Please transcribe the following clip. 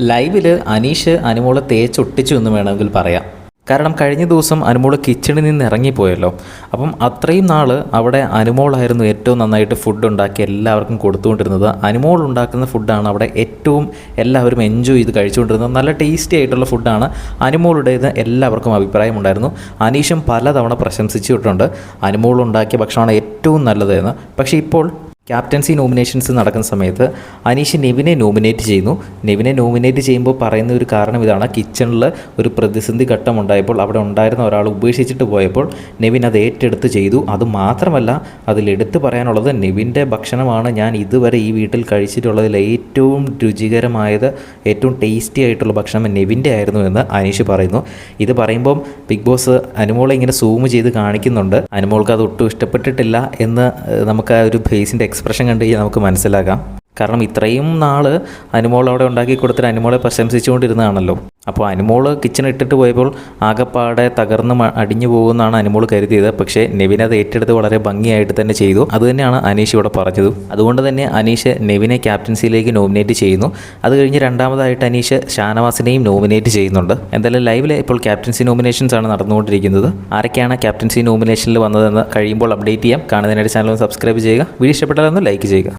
ലൈവിൽ അനീഷ് അനുമോളെ തേച്ചൊട്ടിച്ചു എന്ന് വേണമെങ്കിൽ പറയാം. കാരണം കഴിഞ്ഞ ദിവസം അനുമോൾ കിച്ചണിൽ നിന്ന് ഇറങ്ങിപ്പോയല്ലോ. അപ്പം അത്രയും നാൾ അവിടെ അനുമോളായിരുന്നു ഏറ്റവും നന്നായിട്ട് ഫുഡ് ഉണ്ടാക്കി എല്ലാവർക്കും കൊടുത്തുകൊണ്ടിരുന്നത്. അനുമോൾ ഉണ്ടാക്കുന്ന ഫുഡാണ് അവിടെ ഏറ്റവും എല്ലാവരും എൻജോയ് ചെയ്ത് കഴിച്ചുകൊണ്ടിരുന്നത്. നല്ല ടേസ്റ്റി ആയിട്ടുള്ള ഫുഡാണ് അനുമോളുടേത് എല്ലാവർക്കും അഭിപ്രായമുണ്ടായിരുന്നു. അനീഷും പലതവണ പ്രശംസിച്ചിട്ടുണ്ട് അനുമോൾ ഉണ്ടാക്കിയ ഭക്ഷണമാണ് ഏറ്റവും നല്ലതെന്ന്. പക്ഷേ ഇപ്പോൾ ക്യാപ്റ്റൻസി നോമിനേഷൻസ് നടക്കുന്ന സമയത്ത് അനീഷ് നെവിനെ നോമിനേറ്റ് ചെയ്യുന്നു. നെവിനെ നോമിനേറ്റ് ചെയ്യുമ്പോൾ പറയുന്ന ഒരു കാരണം ഇതാണ്: കിച്ചണിൽ ഒരു പ്രതിസന്ധി ഘട്ടം ഉണ്ടായപ്പോൾ അവിടെ ഉണ്ടായിരുന്ന ഒരാൾ ഉപേക്ഷിച്ചിട്ട് പോയപ്പോൾ നെവിൻ അത് ഏറ്റെടുത്ത് ചെയ്തു. അതുമാത്രമല്ല, അതിലെടുത്ത് പറയാനുള്ളത് നെവിൻ്റെ ഭക്ഷണമാണ് ഞാൻ ഇതുവരെ ഈ വീട്ടിൽ കഴിച്ചിട്ടുള്ളതിൽ ഏറ്റവും രുചികരമായത്, ഏറ്റവും ടേസ്റ്റി ആയിട്ടുള്ള ഭക്ഷണം നെവിൻ്റെ ആയിരുന്നു എന്ന് അനീഷ് പറയുന്നു. ഇത് പറയുമ്പം ബിഗ് ബോസ് അനുമോളെ ഇങ്ങനെ സൂം ചെയ്ത് കാണിക്കുന്നുണ്ട്. അനുമോൾക്ക് അത് ഒട്ടും ഇഷ്ടപ്പെട്ടിട്ടില്ല എന്ന് നമുക്ക് ആ ഒരു ഫേസിൻ്റെ എക്സ്പ്രഷൻ കണ്ടു കഴിഞ്ഞാൽ നമുക്ക് മനസ്സിലാക്കാം. കാരണം ഇത്രയും നാൾ അനുമോൾ അവിടെ ഉണ്ടാക്കി കൊടുത്തിട്ട് അനുമോളെ പ്രശംസിച്ചുകൊണ്ടിരുന്നതാണല്ലോ. അപ്പോൾ അനുമോൾ കിച്ചൺ ഇട്ടിട്ട് പോയപ്പോൾ ആകെപ്പാടെ തകർന്ന് അടിഞ്ഞു പോകുമെന്നാണ് അനുമോൾ കരുതിയത്. പക്ഷേ നെവിൻ അത് ഏറ്റെടുത്ത് വളരെ ഭംഗിയായിട്ട് തന്നെ ചെയ്തു. അതുതന്നെയാണ് അനീഷ് ഇവിടെ പറഞ്ഞത്. അതുകൊണ്ട് തന്നെ അനീഷ് നെവിനെ ക്യാപ്റ്റൻസിയിലേക്ക് നോമിനേറ്റ് ചെയ്യുന്നു. അത് കഴിഞ്ഞ് രണ്ടാമതായിട്ട് അനീഷ് ഷാനവാസിനെയും നോമിനേറ്റ് ചെയ്യുന്നുണ്ട്. എന്തായാലും ലൈവിൽ ഇപ്പോൾ ക്യാപ്റ്റൻസി നോമിനേഷൻസ് ആണ് നടന്നുകൊണ്ടിരിക്കുന്നത്. ആരൊക്കെയാണ് ക്യാപ്റ്റൻസി നോമിനേഷനിൽ വന്നതെന്ന് കഴിയുമ്പോൾ അപ്ഡേറ്റ് ചെയ്യാം. കാണുന്നതിനായിട്ട് ചാനൽ സബ്സ്ക്രൈബ് ചെയ്യുക. വീഡിയോ ഇഷ്ടപ്പെട്ടാലൊന്ന് ലൈക്ക് ചെയ്യുക.